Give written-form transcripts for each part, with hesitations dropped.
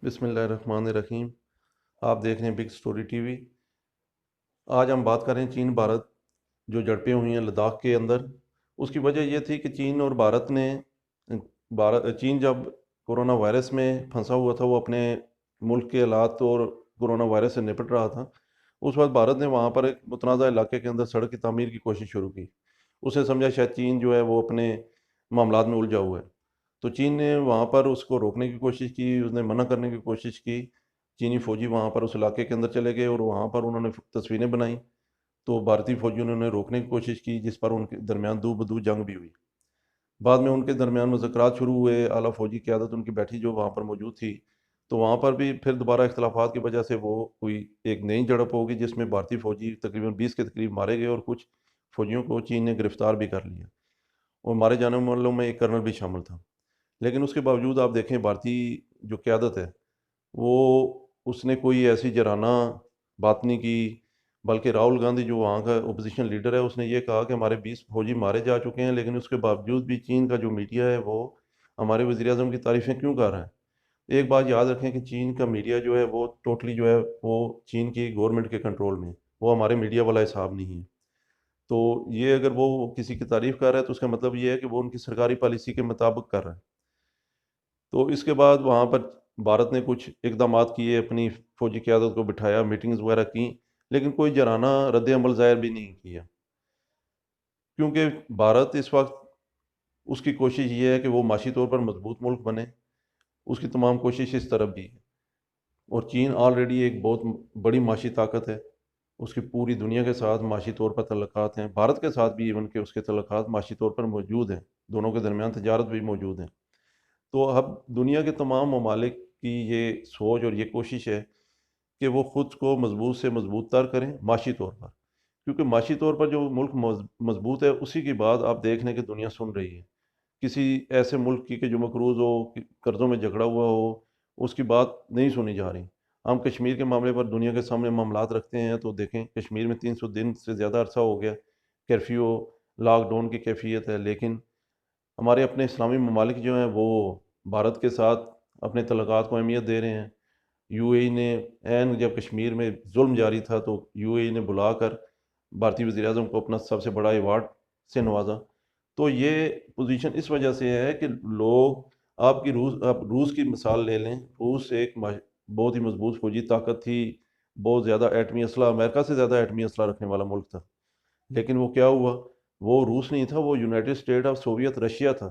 بسم اللہ الرحمن الرحیم۔ آپ دیکھ رہے ہیں بگ سٹوری ٹی وی۔ آج ہم بات کریں چین بھارت جو جھڑپیں ہوئی ہیں لداخ کے اندر۔ اس کی وجہ یہ تھی کہ چین اور بھارت نے چین جب کورونا وائرس میں پھنسا ہوا تھا، وہ اپنے ملک کے حالات اور کورونا وائرس سے نپٹ رہا تھا، اس وقت بھارت نے وہاں پر ایک متنازع علاقے کے اندر سڑک کی تعمیر کی کوشش شروع کی۔ اس نے سمجھا شاید چین جو ہے وہ اپنے معاملات میں الجھا ہوا ہے، تو چین نے وہاں پر اس کو روکنے کی کوشش کی، اس نے منع کرنے کی کوشش کی۔ چینی فوجی وہاں پر اس علاقے کے اندر چلے گئے اور وہاں پر انہوں نے تصویریں بنائیں، تو بھارتی فوجیوں نے انہیں روکنے کی کوشش کی، جس پر ان کے درمیان دو بدو جنگ بھی ہوئی۔ بعد میں ان کے درمیان مذاکرات شروع ہوئے، اعلیٰ فوجی قیادت ان کی بیٹھی جو وہاں پر موجود تھی، تو وہاں پر بھی پھر دوبارہ اختلافات کی وجہ سے وہ کوئی ایک نئی جھڑپ ہوگی، جس میں بھارتی فوجی تقریباً 20 کے قریب مارے گئے اور کچھ فوجیوں کو چین نے گرفتار بھی کر لیا، اور مارے جانے والوں میں ایک کرنل بھی شامل تھا۔ لیکن اس کے باوجود آپ دیکھیں بھارتی جو قیادت ہے وہ اس نے کوئی ایسی جرانہ بات نہیں کی، بلکہ راہل گاندھی جو وہاں کا اپوزیشن لیڈر ہے، اس نے یہ کہا کہ ہمارے 20 فوجی مارے جا چکے ہیں، لیکن اس کے باوجود بھی چین کا جو میڈیا ہے وہ ہمارے وزیر اعظم کی تعریفیں کیوں کر رہا ہے؟ ایک بات یاد رکھیں کہ چین کا میڈیا جو ہے وہ ٹوٹلی جو ہے وہ چین کی گورنمنٹ کے کنٹرول میں ہے، وہ ہمارے میڈیا والا حساب نہیں ہے۔ تو یہ اگر وہ کسی کی تعریف کر رہا ہے تو اس کا مطلب یہ ہے کہ وہ ان کی سرکاری پالیسی کے مطابق کر رہا ہے۔ تو اس کے بعد وہاں پر بھارت نے کچھ اقدامات کیے، اپنی فوجی قیادت کو بٹھایا، میٹنگز وغیرہ کی، لیکن کوئی جرانہ رد عمل ظاہر بھی نہیں کیا، کیونکہ بھارت اس وقت اس کی کوشش یہ ہے کہ وہ معاشی طور پر مضبوط ملک بنے، اس کی تمام کوشش اس طرف بھی ہے۔ اور چین آلریڈی ایک بہت بڑی معاشی طاقت ہے، اس کی پوری دنیا کے ساتھ معاشی طور پر تعلقات ہیں، بھارت کے ساتھ بھی ایون کہ اس کے تعلقات معاشی طور پر موجود ہیں، دونوں کے درمیان تجارت بھی موجود ہے۔ تو اب دنیا کے تمام ممالک کی یہ سوچ اور یہ کوشش ہے کہ وہ خود کو مضبوط سے مضبوط تر کریں معاشی طور پر، کیونکہ معاشی طور پر جو ملک مضبوط ہے اسی کی بات آپ دیکھ لیں کہ دنیا سن رہی ہے۔ کسی ایسے ملک کی کہ جو مقروض ہو، قرضوں میں جھگڑا ہوا ہو، اس کی بات نہیں سنی جا رہی۔ ہم کشمیر کے معاملے پر دنیا کے سامنے معاملات رکھتے ہیں تو دیکھیں کشمیر میں 300 دن سے زیادہ عرصہ ہو گیا کرفیو، لاک ڈاؤن کی کیفیت ہے، لیکن ہمارے اپنے اسلامی ممالک جو ہیں وہ بھارت کے ساتھ اپنے تعلقات کو اہمیت دے رہے ہیں۔ یو اے ای نے عین جب کشمیر میں ظلم جاری تھا تو یو اے ای نے بلا کر بھارتی وزیر اعظم کو اپنا سب سے بڑا ایوارڈ سے نوازا۔ تو یہ پوزیشن اس وجہ سے ہے کہ لوگ آپ روس کی مثال لے لیں، روس ایک بہت ہی مضبوط فوجی طاقت تھی، بہت زیادہ ایٹمی اسلحہ، امریکہ سے زیادہ ایٹمی اسلحہ رکھنے والا ملک تھا، لیکن وہ کیا ہوا؟ وہ روس نہیں تھا، وہ United state of Soviet Russia تھا۔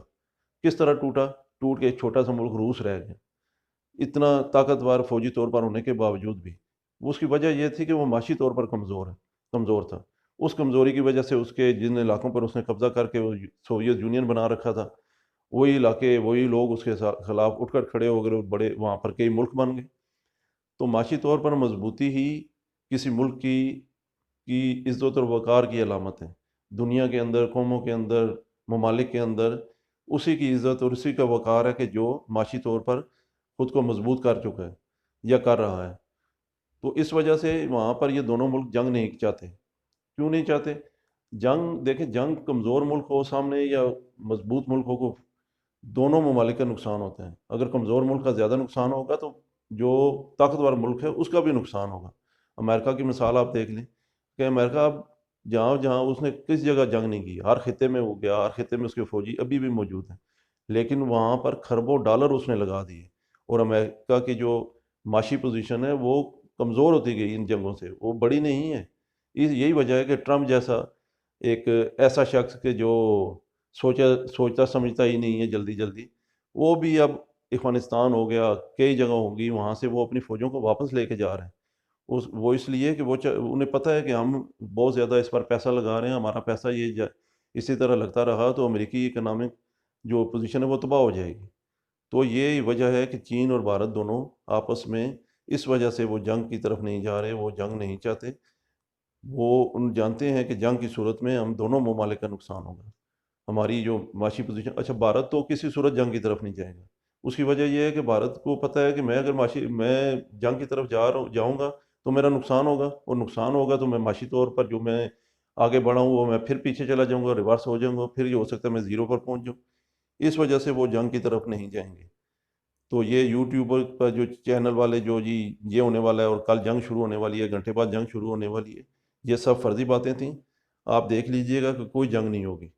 کس طرح ٹوٹا؟ ٹوٹ کے ایک چھوٹا سا ملک روس رہ گیا، اتنا طاقتور فوجی طور پر ہونے کے باوجود بھی۔ اس کی وجہ یہ تھی کہ وہ معاشی طور پر کمزور تھا۔ اس کمزوری کی وجہ سے اس کے جن علاقوں پر اس نے قبضہ کر کے وہ سوویت یونین بنا رکھا تھا، وہی علاقے وہی لوگ اس کے خلاف اٹھ کر کھڑے ہو گئے اور بڑے وہاں پر کئی ملک بن گئے۔ تو معاشی طور پر مضبوطی ہی کسی ملک کی عزت اور وقار کی علامت ہے۔ دنیا کے اندر، قوموں کے اندر، ممالک کے اندر اسی کی عزت اور اسی کا وقار ہے کہ جو معاشی طور پر خود کو مضبوط کر چکا ہے یا کر رہا ہے۔ تو اس وجہ سے وہاں پر یہ دونوں ملک جنگ نہیں چاہتے۔ کیوں نہیں چاہتے؟ جنگ دیکھیں، جنگ کمزور ملک ہو سامنے یا مضبوط ملکوں کو، دونوں ممالک کا نقصان ہوتا ہے۔ اگر کمزور ملک کا زیادہ نقصان ہوگا تو جو طاقتور ملک ہے اس کا بھی نقصان ہوگا۔ امریکہ کی مثال آپ دیکھ لیں کہ امریکہ اب جہاں جہاں اس نے کس جگہ جنگ نہیں کی، ہر خطے میں وہ گیا، ہر خطے میں اس کے فوجی ابھی بھی موجود ہیں، لیکن وہاں پر کھربوں ڈالر اس نے لگا دیے، اور امریکہ کی جو معاشی پوزیشن ہے وہ کمزور ہوتی گئی ان جنگوں سے، وہ بڑی نہیں ہے۔ یہی وجہ ہے کہ ٹرمپ جیسا ایک ایسا شخص کہ جو سوچتا سمجھتا ہی نہیں ہے جلدی جلدی، وہ بھی اب افغانستان ہو گیا، کئی جگہ ہوگی، وہاں سے وہ اپنی فوجوں کو واپس لے کے جا رہے ہیں۔ وہ اس لیے کہ انہیں پتہ ہے کہ ہم بہت زیادہ اس پر پیسہ لگا رہے ہیں، ہمارا پیسہ اسی طرح لگتا رہا تو امریکی اکنامک جو پوزیشن ہے وہ تباہ ہو جائے گی۔ تو یہ وجہ ہے کہ چین اور بھارت دونوں آپس میں اس وجہ سے وہ جنگ کی طرف نہیں جا رہے، وہ جنگ نہیں چاہتے۔ وہ جانتے ہیں کہ جنگ کی صورت میں ہم دونوں ممالک کا نقصان ہوگا، ہماری جو معاشی پوزیشن۔ اچھا، بھارت تو کسی صورت جنگ کی طرف نہیں جائے گا۔ اس کی وجہ یہ ہے کہ بھارت کو پتہ ہے کہ میں اگر میں جنگ کی طرف جاؤں گا تو میرا نقصان ہوگا، اور نقصان ہوگا تو میں معاشی طور پر جو میں آگے بڑھا ہوں وہ میں پھر پیچھے چلا جاؤں گا، ریورس ہو جاؤں گا، پھر یہ ہو سکتا ہے میں زیرو پر پہنچ جاؤں۔ اس وجہ سے وہ جنگ کی طرف نہیں جائیں گے۔ تو یہ یوٹیوبر پر جو چینل والے جو جی یہ ہونے والا ہے اور کل جنگ شروع ہونے والی ہے، گھنٹے بعد جنگ شروع ہونے والی ہے، یہ سب فرضی باتیں تھیں۔ آپ دیکھ لیجئے گا کہ کوئی جنگ نہیں ہوگی۔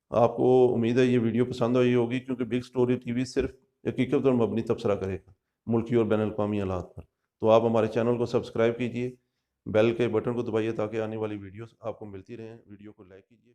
آپ کو امید ہے یہ ویڈیو پسند آئی ہوگی، کیونکہ بگ سٹوری ٹی وی صرف حقیقت پر مبنی تبصرہ کرے گا ملکی اور بین الاقوامی حالات پر۔ تو آپ ہمارے چینل کو سبسکرائب کیجئے، بیل کے بٹن کو دبائیے تاکہ آنے والی ویڈیوز آپ کو ملتی رہیں۔ ویڈیو کو لائک کیجئے۔